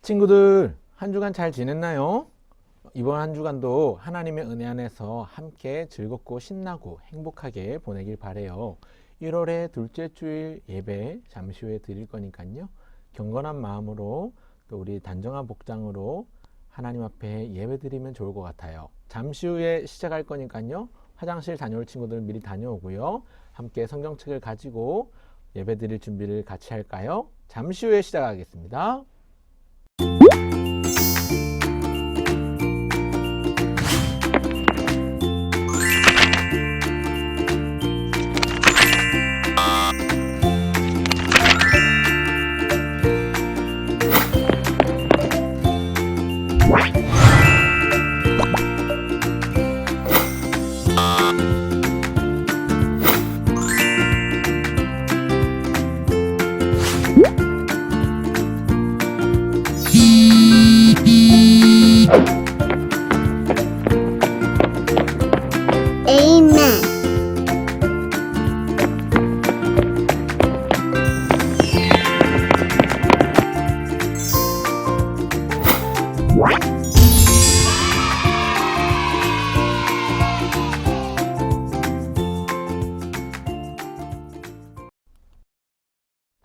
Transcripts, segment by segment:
친구들, 한 주간 잘 지냈나요? 이번 한 주간도 하나님의 은혜 안에서 함께 즐겁고 신나고 행복하게 보내길 바래요. 1월의 둘째 주일 예배 잠시 후에 드릴 거니까요. 경건한 마음으로 또 우리 단정한 복장으로 하나님 앞에 예배 드리면 좋을 것 같아요. 잠시 후에 시작할 거니까요. 화장실 다녀올 친구들 미리 다녀오고요. 함께 성경책을 가지고 예배 드릴 준비를 같이 할까요? 잠시 후에 시작하겠습니다.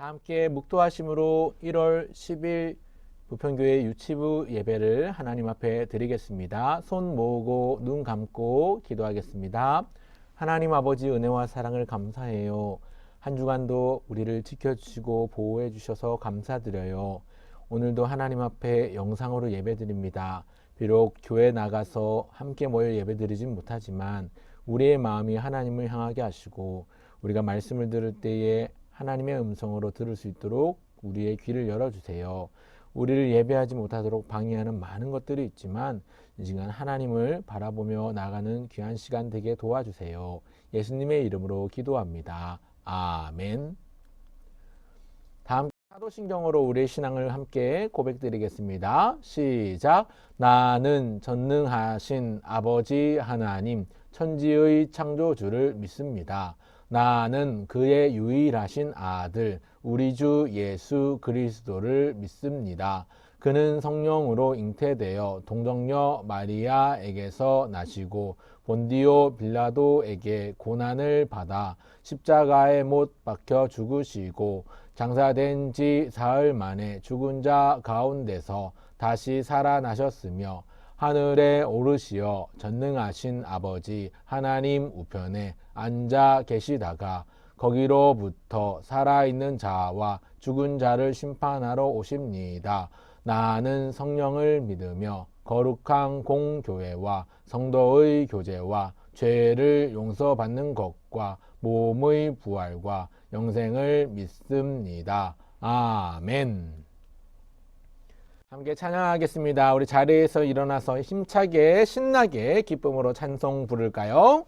다 함께 묵도하심으로 1월 10일 부평교회 유치부 예배를 하나님 앞에 드리겠습니다. 손 모으고 눈 감고 기도하겠습니다. 하나님 아버지 은혜와 사랑을 감사해요. 한 주간도 우리를 지켜주시고 보호해 주셔서 감사드려요. 오늘도 하나님 앞에 영상으로 예배 드립니다. 비록 교회 나가서 함께 모여 예배 드리진 못하지만 우리의 마음이 하나님을 향하게 하시고 우리가 말씀을 들을 때에 하나님의 음성으로 들을 수 있도록 우리의 귀를 열어주세요. 우리를 예배하지 못하도록 방해하는 많은 것들이 있지만 이 시간 하나님을 바라보며 나가는 귀한 시간 되게 도와주세요. 예수님의 이름으로 기도합니다. 아멘. 다음 사도신경으로 우리의 신앙을 함께 고백드리겠습니다. 시작. 나는 전능하신 아버지 하나님 천지의 창조주를 믿습니다. 나는 그의 유일하신 아들 우리 주 예수 그리스도를 믿습니다. 그는 성령으로 잉태되어 동정녀 마리아에게서 나시고 본디오 빌라도에게 고난을 받아 십자가에 못 박혀 죽으시고 장사된 지 사흘 만에 죽은 자 가운데서 다시 살아나셨으며 하늘에 오르시어 전능하신 아버지 하나님 우편에 앉아 계시다가 거기로부터 살아있는 자와 죽은 자를 심판하러 오십니다. 나는 성령을 믿으며 거룩한 공교회와 성도의 교제와 죄를 용서받는 것과 몸의 부활과 영생을 믿습니다. 아멘. 함께 찬양하겠습니다. 우리 자리에서 일어나서 힘차게 신나게 기쁨으로 찬송 부를까요?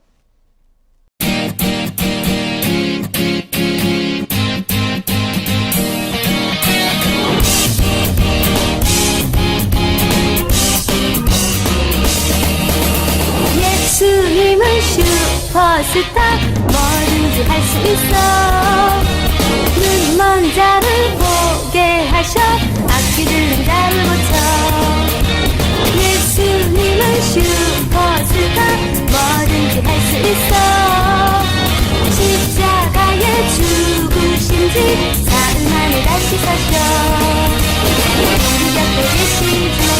예수님은 슈퍼스타 뭐든지 할 수 있어 눈먼 자를 보게 하셔 악기 들린 자를 고쳐 예수님은 슈퍼스타 뭐든지 할 수 있어 십자가에 죽으신 지 사흘 만에 다시 사셔 우리 곁에 계시죠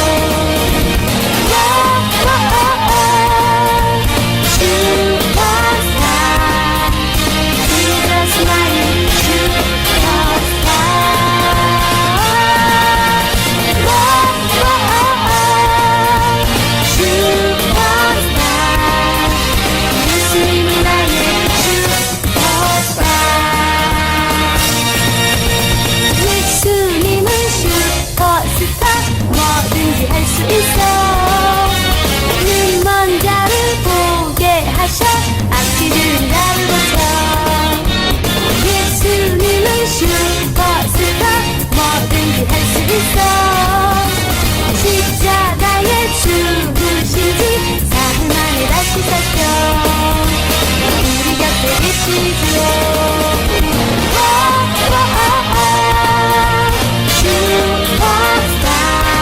슈퍼스타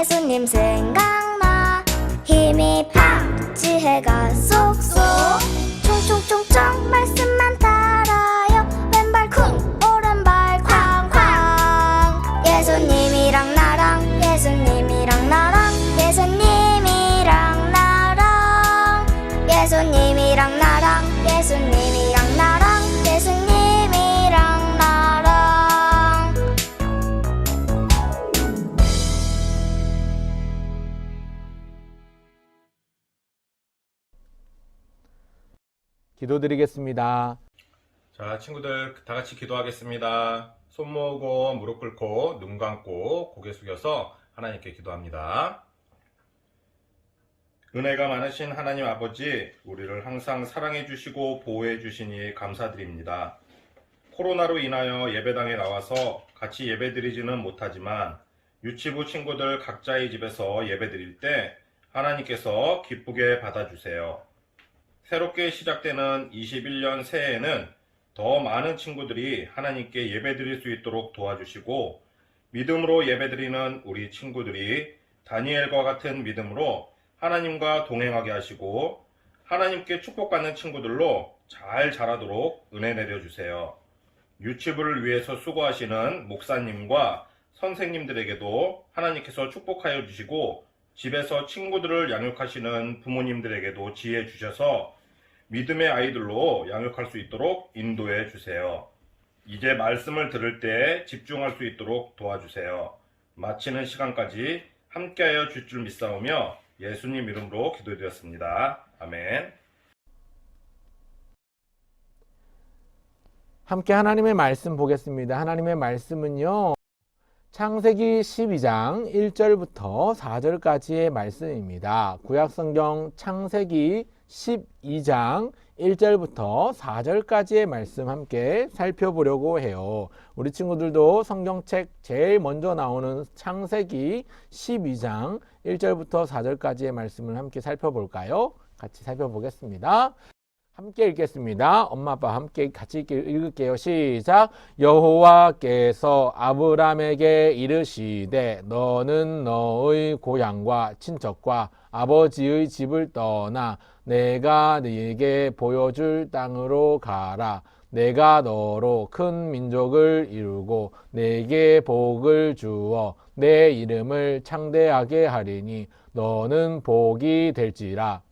예수님 생각나 힘이 팍 지혜가 쏙쏙 총총총총 말씀만 따라요 왼발 쿵 오른발 쾅쾅 예수님이랑 나랑 예수님이랑 나랑 예수님이랑 나랑 예수님이랑 나랑 예수님이랑 나랑 예수님이랑 나랑 기도드리겠습니다. 자, 친구들 다 같이 기도하겠습니다. 손 모으고 무릎 꿇고 눈 감고 고개 숙여서 하나님께 기도합니다. 은혜가 많으신 하나님 아버지, 우리를 항상 사랑해 주시고 보호해 주시니 감사드립니다. 코로나로 인하여 예배당에 나와서 같이 예배드리지는 못하지만 유치부 친구들 각자의 집에서 예배드릴 때 하나님께서 기쁘게 받아주세요. 새롭게 시작되는 21년 새해에는 더 많은 친구들이 하나님께 예배드릴 수 있도록 도와주시고 믿음으로 예배드리는 우리 친구들이 다니엘과 같은 믿음으로 하나님과 동행하게 하시고 하나님께 축복받는 친구들로 잘 자라도록 은혜 내려주세요. 유치부를 위해서 수고하시는 목사님과 선생님들에게도 하나님께서 축복하여 주시고 집에서 친구들을 양육하시는 부모님들에게도 지혜 주셔서 믿음의 아이들로 양육할 수 있도록 인도해 주세요. 이제 말씀을 들을 때 집중할 수 있도록 도와주세요. 마치는 시간까지 함께하여 줄 줄 믿사오며 예수님 이름으로 기도드렸습니다. 아멘. 함께 하나님의 말씀 보겠습니다. 하나님의 말씀은요, 창세기 12장 1절부터 4절까지의 말씀입니다. 구약성경 창세기 12장 1절부터 4절까지의 말씀 함께 살펴보려고 해요. 우리 친구들도 성경책 제일 먼저 나오는 창세기 12장 1절부터 4절까지의 말씀을 함께 살펴볼까요? 같이 살펴보겠습니다. 함께 읽겠습니다. 엄마 아빠 함께 같이 읽을게요. 시작. 여호와께서 아브람에게 이르시되 너는 너의 고향과 친척과 아버지의 집을 떠나 내가 네게 보여줄 땅으로 가라. 내가 너로 큰 민족을 이루고 내게 복을 주어 내 이름을 창대하게 하리니 너는 복이 될지라.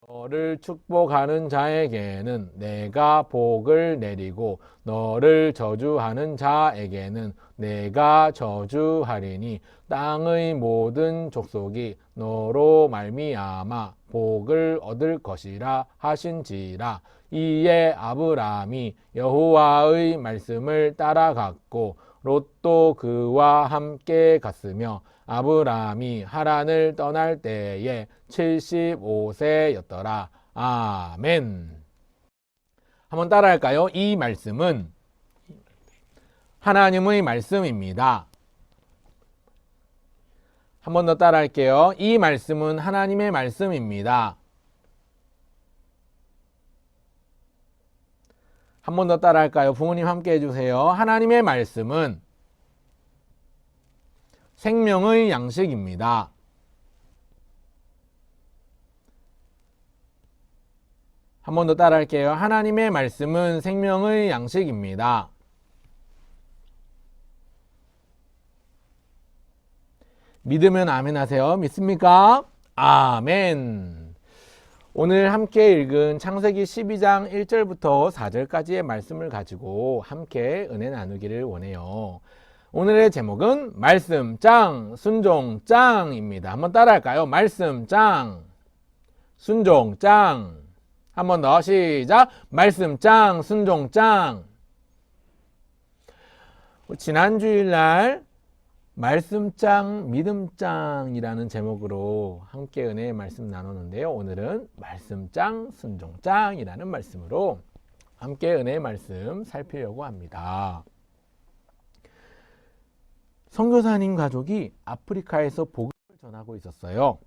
너를 축복하는 자에게는 내가 복을 내리고 너를 저주하는 자에게는 내가 저주하리니 땅의 모든 족속이 너로 말미암아 복을 얻을 것이라 하신지라. 이에 아브람이 여호와의 말씀을 따라갔고 롯도 그와 함께 갔으며 아브람이 하란을 떠날 때에 75세였더라. 아멘. 한번 따라할까요? 이 말씀은 하나님의 말씀입니다. 한 번 더 따라할게요. 이 말씀은 하나님의 말씀입니다. 한 번 더 따라할까요? 부모님 함께 해주세요. 하나님의 말씀은 생명의 양식입니다. 한 번 더 따라할게요. 하나님의 말씀은 생명의 양식입니다. 믿으면 아멘 하세요. 믿습니까? 아멘. 오늘 함께 읽은 창세기 12장 1절부터 4절까지의 말씀을 가지고 함께 은혜 나누기를 원해요. 오늘의 제목은 말씀 짱, 순종 짱입니다. 한번 따라할까요? 말씀 짱, 순종 짱. 한 번 더 시작. 말씀 짱, 순종 짱. 지난 주일날 말씀 짱, 믿음 짱이라는 제목으로 함께 은혜의 말씀 나누는데요. 오늘은 말씀 짱, 순종 짱이라는 말씀으로 함께 은혜의 말씀 살피려고 합니다. 선교사님 가족이 아프리카에서 복음을 전하고 있었어요.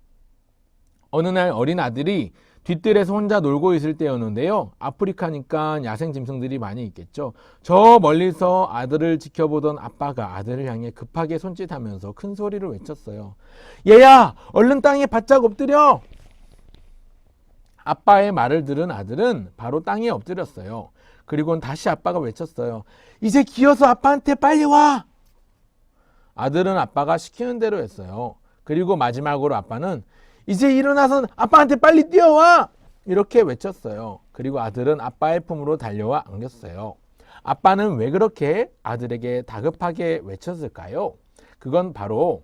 어느 날 어린 아들이 뒷뜰에서 혼자 놀고 있을 때였는데요. 아프리카니까 야생 짐승들이 많이 있겠죠. 저 멀리서 아들을 지켜보던 아빠가 아들을 향해 급하게 손짓하면서 큰 소리로 외쳤어요. 얘야, 얼른 땅에 바짝 엎드려! 아빠의 말을 들은 아들은 바로 땅에 엎드렸어요. 그리고는 다시 아빠가 외쳤어요. 이제 기어서 아빠한테 빨리 와! 아들은 아빠가 시키는 대로 했어요. 그리고 마지막으로 아빠는 이제 일어나서 아빠한테 빨리 뛰어와! 이렇게 외쳤어요. 그리고 아들은 아빠의 품으로 달려와 안겼어요. 아빠는 왜 그렇게 아들에게 다급하게 외쳤을까요? 그건 바로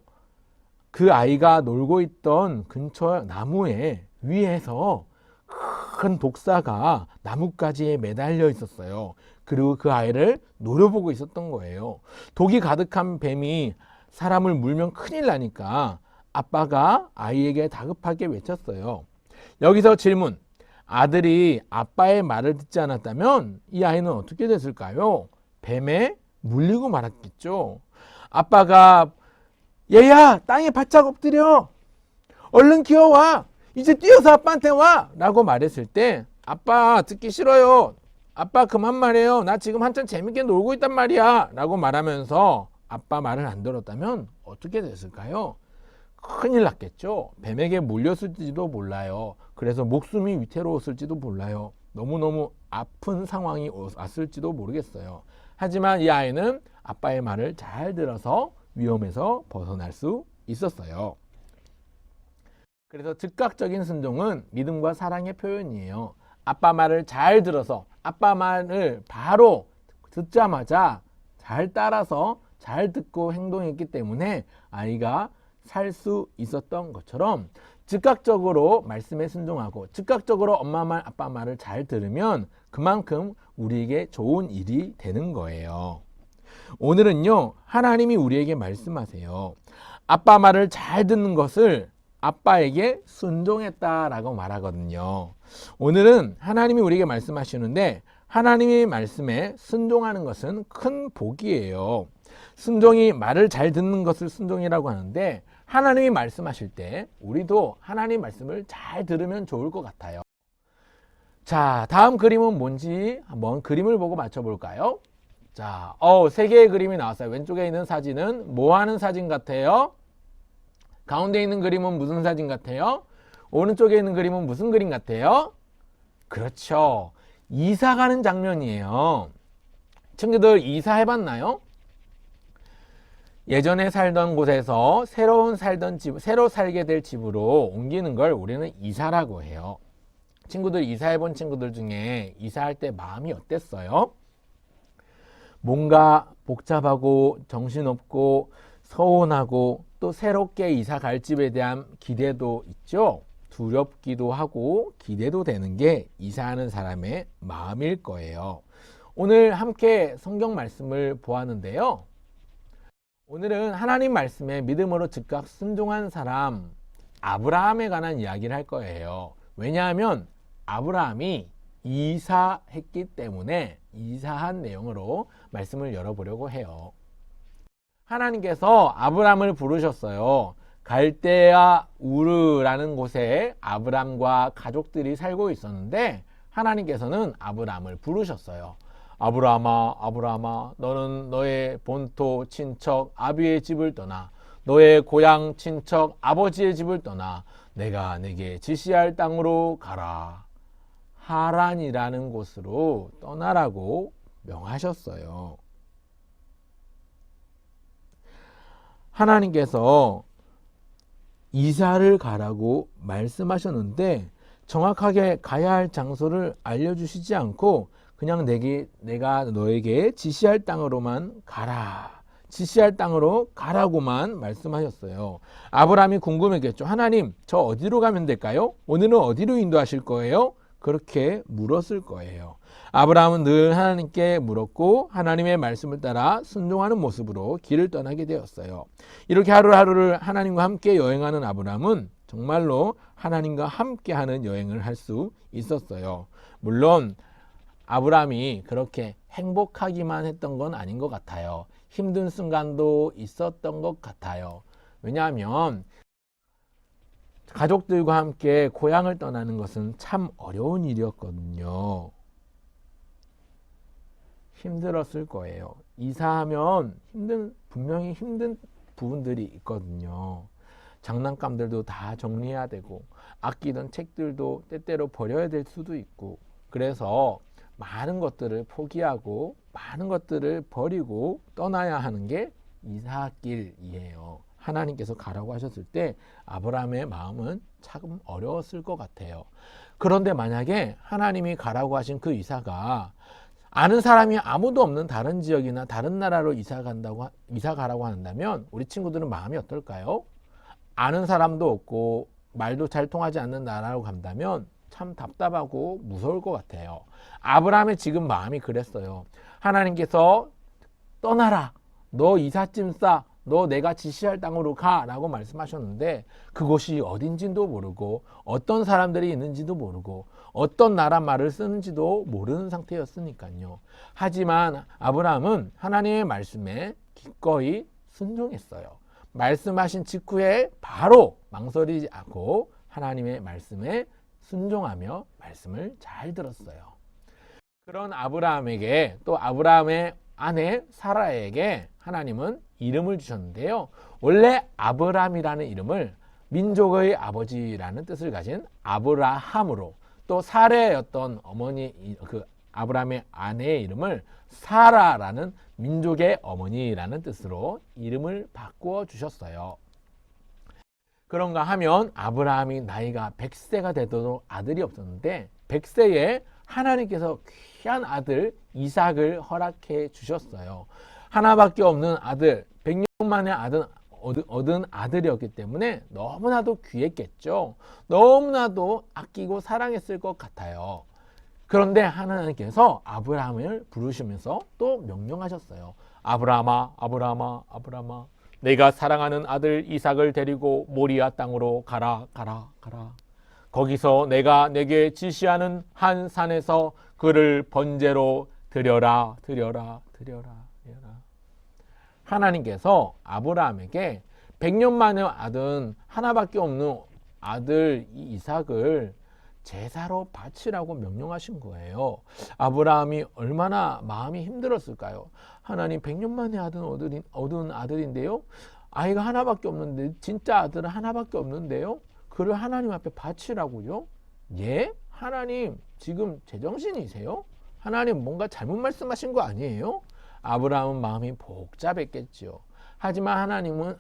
그 아이가 놀고 있던 근처 나무에 위에서 큰 독사가 나뭇가지에 매달려 있었어요. 그리고 그 아이를 노려보고 있었던 거예요. 독이 가득한 뱀이 사람을 물면 큰일 나니까 아빠가 아이에게 다급하게 외쳤어요. 여기서 질문. 아들이 아빠의 말을 듣지 않았다면 이 아이는 어떻게 됐을까요? 뱀에 물리고 말았겠죠. 아빠가 얘야, 땅에 바짝 엎드려! 얼른 기어와! 이제 뛰어서 아빠한테 와! 라고 말했을 때 아빠 듣기 싫어요. 아빠 그만 말해요. 나 지금 한참 재밌게 놀고 있단 말이야. 라고 말하면서 아빠 말을 안 들었다면 어떻게 됐을까요? 큰일 났겠죠. 뱀에게 물렸을지도 몰라요. 그래서 목숨이 위태로웠을지도 몰라요. 너무너무 아픈 상황이 왔을지도 모르겠어요. 하지만 이 아이는 아빠의 말을 잘 들어서 위험에서 벗어날 수 있었어요. 그래서 즉각적인 순종은 믿음과 사랑의 표현이에요. 아빠 말을 잘 들어서 아빠 말을 바로 듣자마자 잘 따라서 잘 듣고 행동했기 때문에 아이가 살 수 있었던 것처럼 즉각적으로 말씀에 순종하고 즉각적으로 엄마 말, 아빠 말을 잘 들으면 그만큼 우리에게 좋은 일이 되는 거예요. 오늘은요, 하나님이 우리에게 말씀하세요. 아빠 말을 잘 듣는 것을 아빠에게 순종했다라고 말하거든요. 오늘은 하나님이 우리에게 말씀하시는데 하나님의 말씀에 순종하는 것은 큰 복이에요. 순종이 말을 잘 듣는 것을 순종이라고 하는데 하나님이 말씀하실 때 우리도 하나님 말씀을 잘 들으면 좋을 것 같아요. 자, 다음 그림은 뭔지 한번 그림을 보고 맞춰볼까요? 자, 세 개의 그림이 나왔어요. 왼쪽에 있는 사진은 뭐 하는 사진 같아요? 가운데 있는 그림은 무슨 사진 같아요? 오른쪽에 있는 그림은 무슨 그림 같아요? 그렇죠. 이사 가는 장면이에요. 친구들 이사 해봤나요? 예전에 살던 곳에서 새로 살게 될 집으로 옮기는 걸 우리는 이사라고 해요. 친구들 이사해본 친구들 중에 이사할 때 마음이 어땠어요? 뭔가 복잡하고 정신없고 서운하고 또 새롭게 이사 갈 집에 대한 기대도 있죠. 두렵기도 하고 기대도 되는 게 이사하는 사람의 마음일 거예요. 오늘 함께 성경 말씀을 보았는데요. 오늘은 하나님 말씀에 믿음으로 즉각 순종한 사람 아브라함에 관한 이야기를 할 거예요. 왜냐하면 아브라함이 이사했기 때문에 이사한 내용으로 말씀을 열어보려고 해요. 하나님께서 아브라함을 부르셨어요. 갈대아 우르라는 곳에 아브라함과 가족들이 살고 있었는데 하나님께서는 아브라함을 부르셨어요. 아브라함아, 아브라함아, 너는 너의 본토 친척 아비의 집을 떠나 너의 고향 친척 아버지의 집을 떠나 내가 네게 지시할 땅으로 가라. 하란이라는 곳으로 떠나라고 명하셨어요. 하나님께서 이사를 가라고 말씀하셨는데 정확하게 가야 할 장소를 알려주시지 않고 그냥 내가 너에게 지시할 땅으로만 가라. 지시할 땅으로 가라고만 말씀하셨어요. 아브라함이 궁금했겠죠. 하나님, 저 어디로 가면 될까요? 오늘은 어디로 인도하실 거예요? 그렇게 물었을 거예요. 아브라함은 늘 하나님께 물었고 하나님의 말씀을 따라 순종하는 모습으로 길을 떠나게 되었어요. 이렇게 하루하루를 하나님과 함께 여행하는 아브라함은 정말로 하나님과 함께하는 여행을 할 수 있었어요. 물론 아브라함이 그렇게 행복하기만 했던 건 아닌 것 같아요. 힘든 순간도 있었던 것 같아요. 왜냐하면 가족들과 함께 고향을 떠나는 것은 참 어려운 일이었거든요. 힘들었을 거예요. 이사하면 분명히 힘든 부분들이 있거든요. 장난감들도 다 정리해야 되고, 아끼던 책들도 때때로 버려야 될 수도 있고, 그래서 많은 것들을 포기하고 많은 것들을 버리고 떠나야 하는 게 이사길이에요. 하나님께서 가라고 하셨을 때 아브라함의 마음은 참 어려웠을 것 같아요. 그런데 만약에 하나님이 가라고 하신 그 이사가 아는 사람이 아무도 없는 다른 지역이나 다른 나라로 이사 가라고 한다면 우리 친구들은 마음이 어떨까요? 아는 사람도 없고 말도 잘 통하지 않는 나라로 간다면 참 답답하고 무서울 것 같아요. 아브라함의 지금 마음이 그랬어요. 하나님께서 떠나라. 너 이삿짐 싸. 너 내가 지시할 땅으로 가. 라고 말씀하셨는데 그곳이 어딘지도 모르고 어떤 사람들이 있는지도 모르고 어떤 나라 말을 쓰는지도 모르는 상태였으니까요. 하지만 아브라함은 하나님의 말씀에 기꺼이 순종했어요. 말씀하신 직후에 바로 망설이지 않고 하나님의 말씀에 순종하며 말씀을 잘 들었어요. 그런 아브라함에게 또 아브라함의 아내 사라에게 하나님은 이름을 주셨는데요. 원래 아브람이라는 이름을 민족의 아버지라는 뜻을 가진 아브라함으로 또 사레였던 어머니 그 아브라함의 아내의 이름을 사라라는 민족의 어머니라는 뜻으로 이름을 바꾸어 주셨어요. 그런가 하면 아브라함이 나이가 100세가 되도록 아들이 없었는데 100세에 하나님께서 귀한 아들 이삭을 허락해 주셨어요. 하나밖에 없는 아들, 100년 만에 얻은 아들이었기 때문에 너무나도 귀했겠죠. 너무나도 아끼고 사랑했을 것 같아요. 그런데 하나님께서 아브라함을 부르시면서 또 명령하셨어요. 아브라함아, 아브라함아, 아브라함아, 내가 사랑하는 아들 이삭을 데리고 모리아 땅으로 가라. 거기서 내가 내게 지시하는 한 산에서 그를 번제로 드려라. 하나님께서 아브라함에게 100년 만에 얻은 하나밖에 없는 아들 이삭을 제사로 바치라고 명령하신 거예요. 아브라함이 얼마나 마음이 힘들었을까요? 하나님 100년 만에 얻은 아들인데요. 아이가 하나밖에 없는데 진짜 아들은 하나밖에 없는데요. 그를 하나님 앞에 바치라고요? 예? 하나님 지금 제정신이세요? 하나님 뭔가 잘못 말씀하신 거 아니에요? 아브라함은 마음이 복잡했겠죠. 하지만 하나님은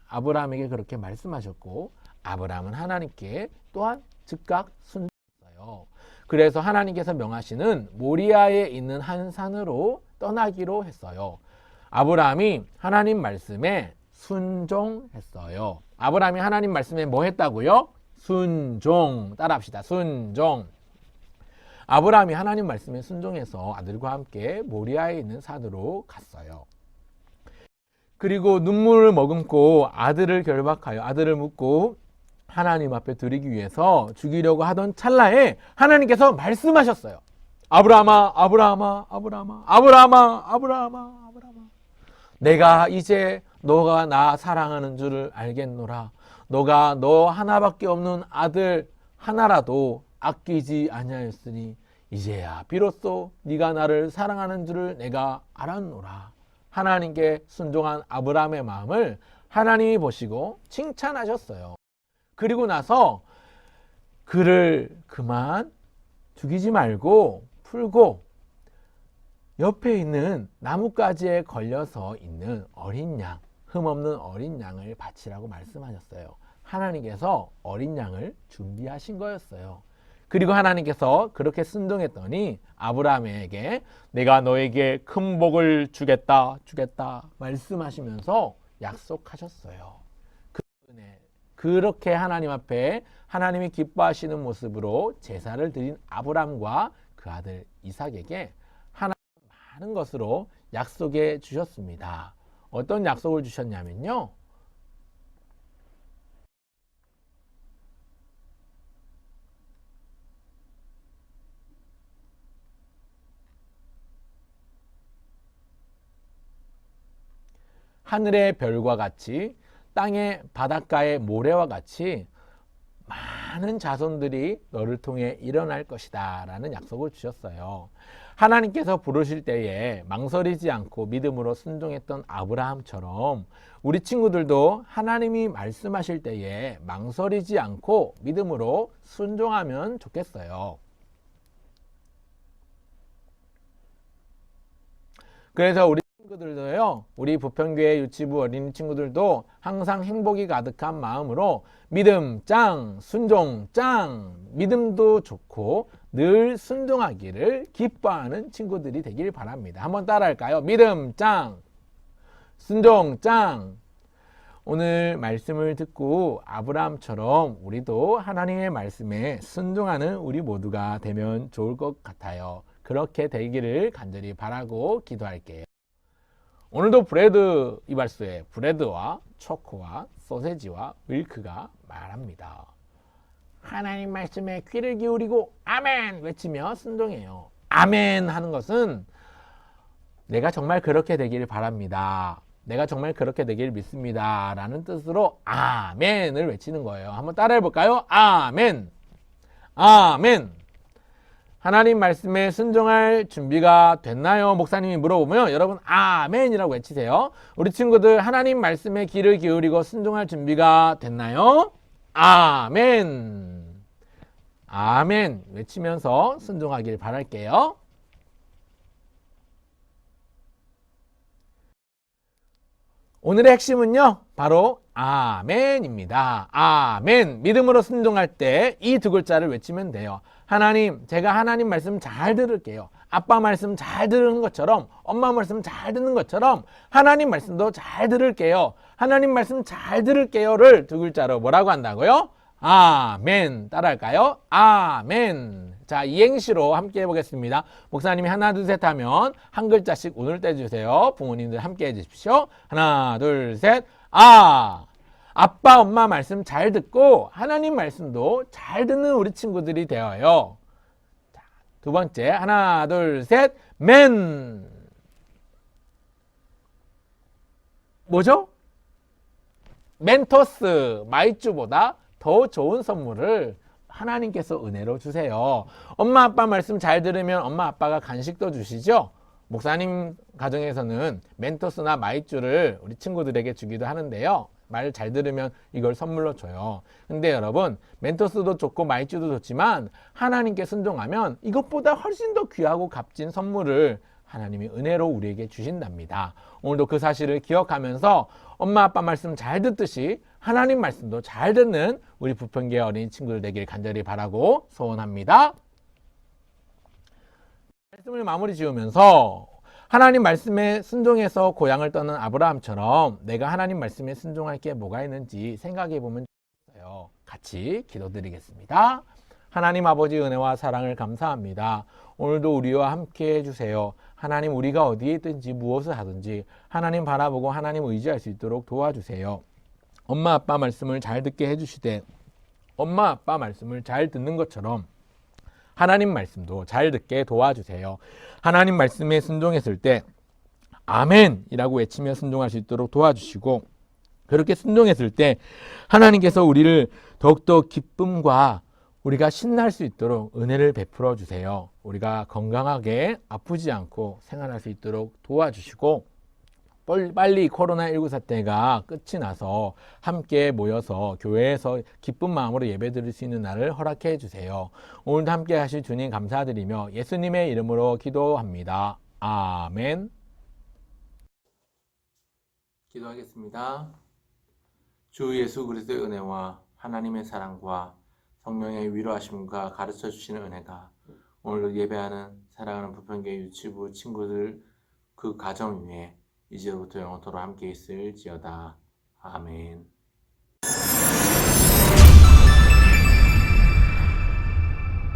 아브라함에게 그렇게 말씀하셨고 아브라함은 하나님께 또한 즉각 순종했어요. 그래서 하나님께서 명하시는 모리아에 있는 한 산으로 떠나기로 했어요. 아브라함이 하나님 말씀에 순종했어요. 아브라함이 하나님 말씀에 뭐 했다고요? 순종. 따라합시다. 순종. 아브라함이 하나님 말씀에 순종해서 아들과 함께 모리아에 있는 산으로 갔어요. 그리고 눈물을 머금고 아들을 결박하여 아들을 묻고 하나님 앞에 드리기 위해서 죽이려고 하던 찰나에 하나님께서 말씀하셨어요. 아브라함아, 아브라함아, 아브라함아, 아브라함아, 아브라함아, 아브라함아. 내가 이제 너가 나 사랑하는 줄을 알겠노라. 너가 너 하나밖에 없는 아들 하나라도 아끼지 아니하였으니 이제야 비로소 네가 나를 사랑하는 줄을 내가 알았노라. 하나님께 순종한 아브라함의 마음을 하나님이 보시고 칭찬하셨어요. 그리고 나서 그를 그만 죽이지 말고 풀고 옆에 있는 나뭇가지에 걸려서 있는 어린 양, 흠없는 어린 양을 바치라고 말씀하셨어요. 하나님께서 어린 양을 준비하신 거였어요. 그리고 하나님께서 그렇게 순종했더니 아브라함에게 내가 너에게 큰 복을 주겠다 말씀하시면서 약속하셨어요. 그렇게 하나님 앞에 하나님이 기뻐하시는 모습으로 제사를 드린 아브라함과 그 아들 이삭에게 하나님 많은 것으로 약속해 주셨습니다. 어떤 약속을 주셨냐면요. 하늘의 별과 같이 땅의 바닷가의 모래와 같이 많은 자손들이 너를 통해 일어날 것이다 라는 약속을 주셨어요. 하나님께서 부르실 때에 망설이지 않고 믿음으로 순종했던 아브라함처럼 우리 친구들도 하나님이 말씀하실 때에 망설이지 않고 믿음으로 순종하면 좋겠어요. 그래서 우리 친구들도요, 우리 부평교회 유치부 어린이 친구들도 항상 행복이 가득한 마음으로 믿음 짱, 순종 짱, 믿음도 좋고 늘 순종하기를 기뻐하는 친구들이 되길 바랍니다. 한번 따라할까요? 믿음 짱, 순종 짱. 오늘 말씀을 듣고 아브라함처럼 우리도 하나님의 말씀에 순종하는 우리 모두가 되면 좋을 것 같아요. 그렇게 되기를 간절히 바라고 기도할게요. 오늘도 브레드 이발소에 브레드와 초코와 소세지와 밀크가 말합니다. 하나님 말씀에 귀를 기울이고 아멘 외치며 순종해요. 아멘 하는 것은 내가 정말 그렇게 되기를 바랍니다. 내가 정말 그렇게 되기를 믿습니다. 라는 뜻으로 아멘을 외치는 거예요. 한번 따라해 볼까요? 아멘. 아멘. 하나님 말씀에 순종할 준비가 됐나요? 목사님이 물어보면 여러분 아멘이라고 외치세요. 우리 친구들 하나님 말씀에 귀를 기울이고 순종할 준비가 됐나요? 아멘. 아멘 외치면서 순종하길 바랄게요. 오늘의 핵심은요, 바로 아멘입니다. 아멘. 믿음으로 순종할 때 이 두 글자를 외치면 돼요. 하나님, 제가 하나님 말씀 잘 들을게요. 아빠 말씀 잘 들은 것처럼, 엄마 말씀 잘 듣는 것처럼 하나님 말씀도 잘 들을게요. 하나님 말씀 잘 들을게요를 두 글자로 뭐라고 한다고요? 아멘. 따라할까요? 아멘. 자, 이행시로 함께 해보겠습니다. 목사님이 하나, 둘, 셋 하면 한 글자씩 운을 떼주세요. 부모님들 함께 해주십시오. 하나, 둘, 셋. 아. 아빠, 엄마 말씀 잘 듣고 하나님 말씀도 잘 듣는 우리 친구들이 되어요. 자, 두 번째. 하나, 둘, 셋. 맨. 뭐죠? 멘토스, 마이쮸보다 더 좋은 선물을 하나님께서 은혜로 주세요. 엄마 아빠 말씀 잘 들으면 엄마 아빠가 간식도 주시죠. 목사님 가정에서는 멘토스나 마이쮸를 우리 친구들에게 주기도 하는데요. 말 잘 들으면 이걸 선물로 줘요. 근데 여러분, 멘토스도 좋고 마이쮸도 좋지만 하나님께 순종하면 이것보다 훨씬 더 귀하고 값진 선물을 하나님이 은혜로 우리에게 주신답니다. 오늘도 그 사실을 기억하면서 엄마 아빠 말씀 잘 듣듯이 하나님 말씀도 잘 듣는 우리 부평교회 어린이 친구들 되길 간절히 바라고 소원합니다. 말씀을 마무리 지으면서 하나님 말씀에 순종해서 고향을 떠난 아브라함처럼 내가 하나님 말씀에 순종할 게 뭐가 있는지 생각해 보면 좋겠어요. 같이 기도드리겠습니다. 하나님 아버지 은혜와 사랑을 감사합니다. 오늘도 우리와 함께 해주세요. 하나님 우리가 어디에 있든지 무엇을 하든지 하나님 바라보고 하나님 의지할 수 있도록 도와주세요. 엄마 아빠 말씀을 잘 듣게 해주시되 엄마 아빠 말씀을 잘 듣는 것처럼 하나님 말씀도 잘 듣게 도와주세요. 하나님 말씀에 순종했을 때 아멘이라고 외치며 순종할 수 있도록 도와주시고 그렇게 순종했을 때 하나님께서 우리를 더욱더 기쁨과 우리가 신날 수 있도록 은혜를 베풀어 주세요. 우리가 건강하게 아프지 않고 생활할 수 있도록 도와주시고 빨리 코로나19 사태가 끝이 나서 함께 모여서 교회에서 기쁜 마음으로 예배드릴 수 있는 날을 허락해 주세요. 오늘도 함께 하실 주님 감사드리며 예수님의 이름으로 기도합니다. 아멘. 기도하겠습니다. 주 예수 그리스도의 은혜와 하나님의 사랑과 성령의 위로하심과 가르쳐 주시는 은혜가 오늘도 예배하는 사랑하는 부평교회 유치부 친구들 그 가정 위에 이제부터 영원토록 함께 있을지어다. 아멘.